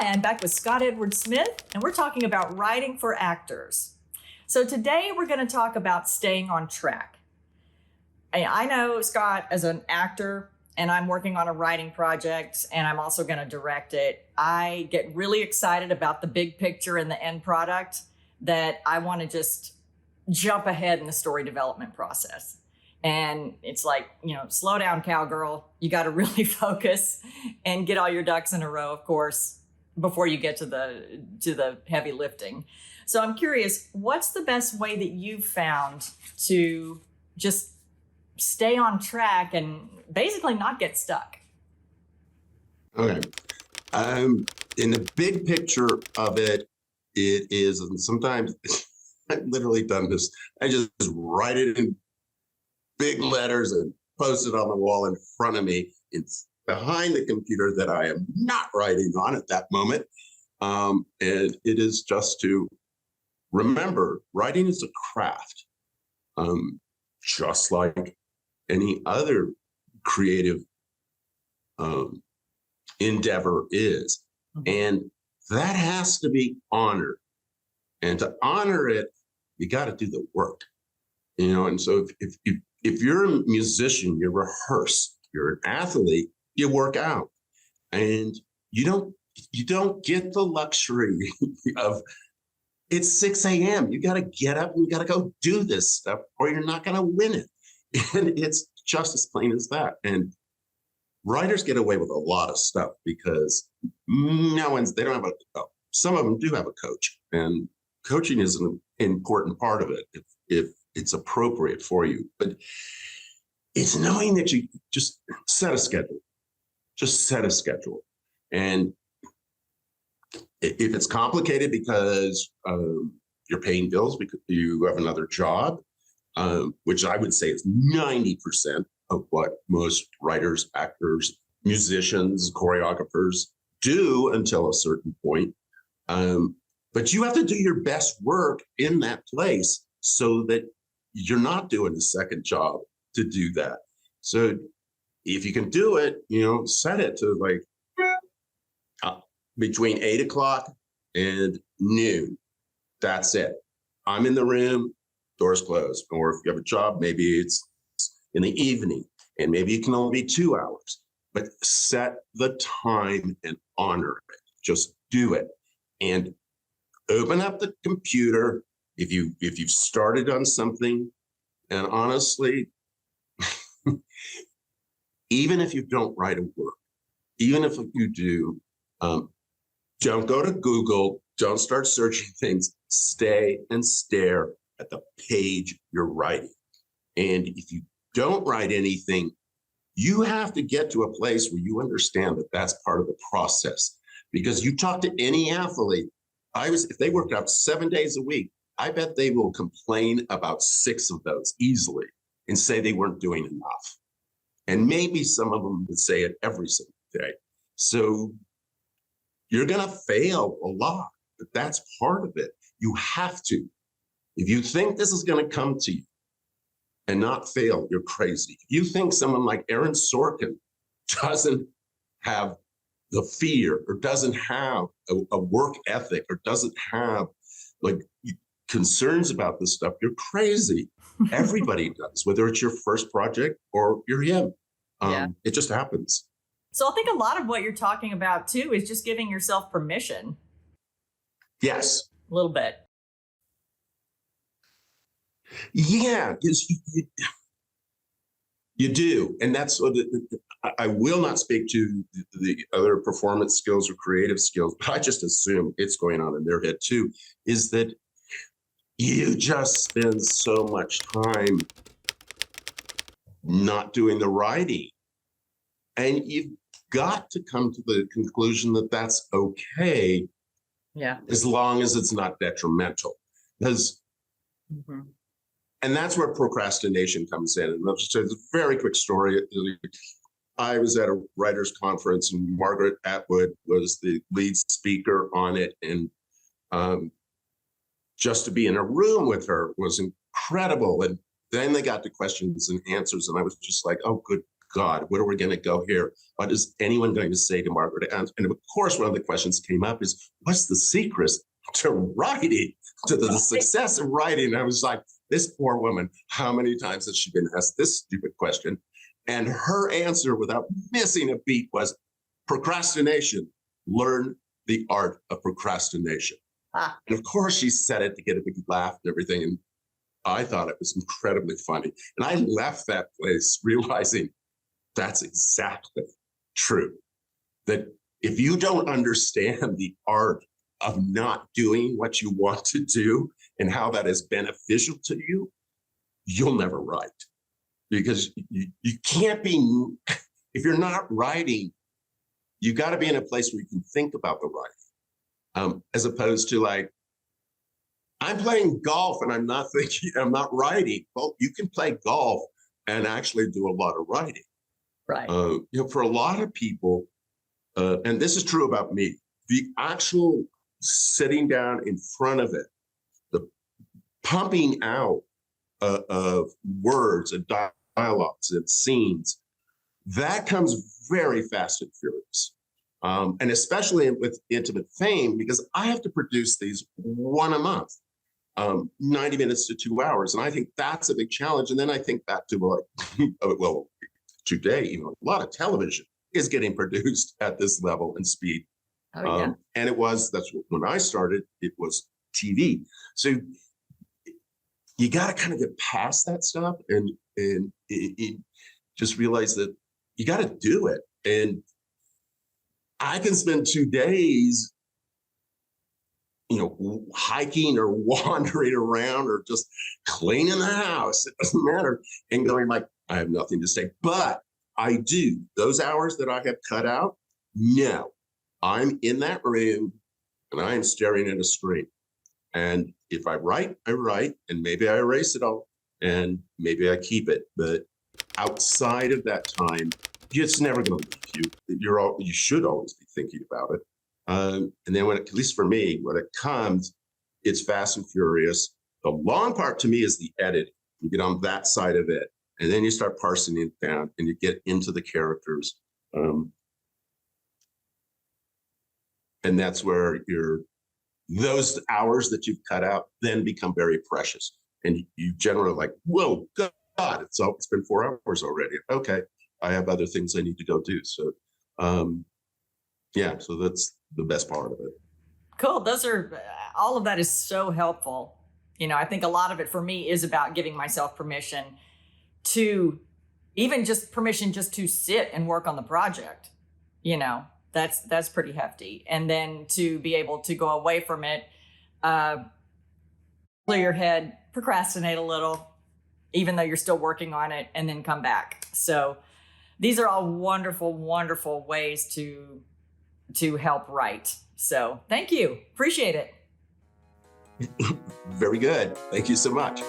Hi, I'm back with Scott Edward Smith, and we're talking about writing for actors. So today we're going to talk about staying on track. I know Scott as an actor, and I'm working on a writing project, and I'm also going to direct it. I get really excited about the big picture and the end product that I want to just jump ahead in the story development process. And it's like, slow down, cowgirl. You got to really focus and get all your ducks in a row, of course, before you get to the heavy lifting. So I'm curious, what's the best way that you've found to just stay on track and basically not get stuck? Okay. In the big picture of it, it is, and sometimes I've literally done this. I just write it in big letters and post it on the wall in front of me. It's behind the computer that I am not writing on at that moment. And it is just to remember, writing is a craft, just like any other creative endeavor is. And that has to be honored. And to honor it, you got to do the work. And so if you're a musician, you rehearse. You're an athlete, you work out. And you don't get the luxury of it's 6 a.m. You got to get up and you got to go do this stuff or you're not going to win it. And it's just as plain as that. And writers get away with a lot of stuff because they don't have some of them do have a coach, and coaching is an important part of it if it's appropriate for you. But it's knowing that you just set a schedule. Just set a schedule. And if it's complicated because you're paying bills because you have another job, which I would say is 90% of what most writers, actors, musicians, choreographers do until a certain point. But you have to do your best work in that place so that you're not doing a second job to do that. So if you can do it, set it to like between 8 o'clock and noon. That's it. I'm in the room, doors closed. Or if you have a job, maybe it's in the evening and maybe it can only be 2 hours, but set the time and honor it. Just do it. And open up the computer. If you've started on something, and honestly, even if you don't write a word, even if you do, don't go to Google, don't start searching things, stay and stare at the page you're writing. And if you don't write anything, you have to get to a place where you understand that that's part of the process. Because you talk to any athlete, if they worked out 7 days a week, I bet they will complain about 6 of those easily and say they weren't doing enough. And maybe some of them would say it every single day. So you're going to fail a lot, but that's part of it. You have to. If you think this is going to come to you and not fail, you're crazy. If you think someone like Aaron Sorkin doesn't have the fear or doesn't have a work ethic or doesn't have concerns about this stuff, you're crazy. Everybody does, whether it's your first project or you're him. It just happens. So I think a lot of what you're talking about too is just giving yourself permission. Yes. A little bit. Yeah, because you do. And that's what I will not speak to the other performance skills or creative skills, but I just assume it's going on in their head too, is that you just spend so much time not doing the writing. And you've got to come to the conclusion that that's okay. Yeah. As long as it's not detrimental. Because and that's where procrastination comes in. And it's a very quick story. I was at a writers' conference and Margaret Atwood was the lead speaker on it. And just to be in a room with her was incredible. And then they got to questions and answers. And I was just like, oh, good God, where are we going to go here? What is anyone going to say to Margaret? And of course, one of the questions came up is, what's the secret to writing, to the success of writing? And I was like, this poor woman, how many times has she been asked this stupid question? And her answer, without missing a beat, was procrastination. Learn the art of procrastination. And of course, she said it to get a big laugh and everything. And I thought it was incredibly funny. And I left that place realizing that's exactly true. That if you don't understand the art of not doing what you want to do and how that is beneficial to you, you'll never write. Because you can't be, if you're not writing, you got to be in a place where you can think about the writing, as opposed to like, I'm playing golf and I'm not thinking, I'm not writing. Well, you can play golf and actually do a lot of writing. Right. For a lot of people, and this is true about me, the actual sitting down in front of it, the pumping out of words and dialogues and scenes, that comes very fast and furious. And especially with Intimate Fame, because I have to produce these one a month, 90 minutes to 2 hours. And I think that's a big challenge. And then I think back to like, well, today, a lot of television is getting produced at this level and speed. Oh, yeah. And when I started, it was TV. So you got to kind of get past that stuff and just realize that you got to do it. And I can spend 2 days, hiking or wandering around or just cleaning the house. It doesn't matter. And going like, I have nothing to say, but I do. Those hours that I have cut out, no, I'm in that room and I am staring at a screen. And if I write, and maybe I erase it all and maybe I keep it. But outside of that time, it's never going to leave you. You should always be thinking about it. And then at least for me, when it comes, it's fast and furious. The long part to me is the editing. You get on that side of it, and then you start parsing it down, and you get into the characters. And that's where those hours that you've cut out then become very precious. And you generally like, whoa, God, it's been 4 hours already. Okay, I have other things I need to go do. So, so that's the best part of it. Cool. All of that is so helpful. I think a lot of it for me is about giving myself permission to just to sit and work on the project. That's pretty hefty. And then to be able to go away from it, clear your head, procrastinate a little, even though you're still working on it, and then come back. So these are all wonderful, wonderful ways to help write. So thank you. Appreciate it. Very good. Thank you so much.